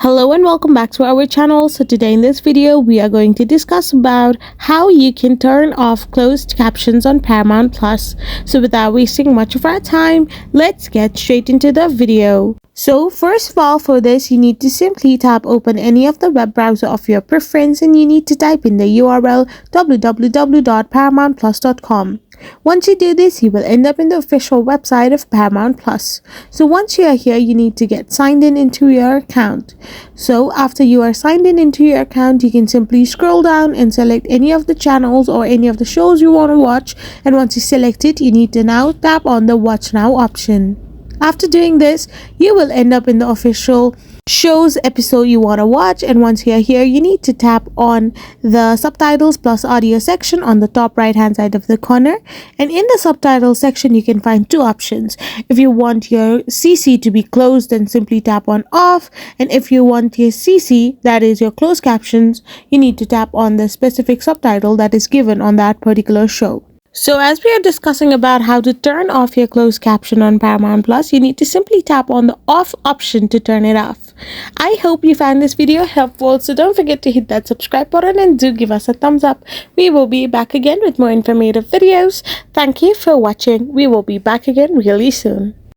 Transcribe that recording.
Hello and welcome back to our channel. So today in this video we are going to discuss about how you can turn off closed captions on Paramount Plus. So without wasting much of our time, let's get straight into the video. So first of all, for this you need to simply tap open any of the web browser of your preference and you need to type in the URL www.paramountplus.com. Once you do this, you will end up in the official website of Paramount Plus. So once you are here, you need to get signed in into your account. So after you are signed in into your account, you can simply scroll down and select any of the channels or any of the shows you want to watch. And once you select it, you need to now tap on the Watch Now option. After doing this, you will end up in the official shows episode you want to watch, and once you're here you need to tap on the subtitles plus audio section on the top right hand side of the corner, and in the subtitles section you can find two options. If you want your CC to be closed, then simply tap on off, and if you want your CC, that is your closed captions, you need to tap on the specific subtitle that is given on that particular show. So as we are discussing about how to turn off your closed caption on Paramount Plus, you need to simply tap on the off option to turn it off. I hope you found this video helpful, so don't forget to hit that subscribe button and do give us a thumbs up. We will be back again with more informative videos. Thank you for watching. We will be back again really soon.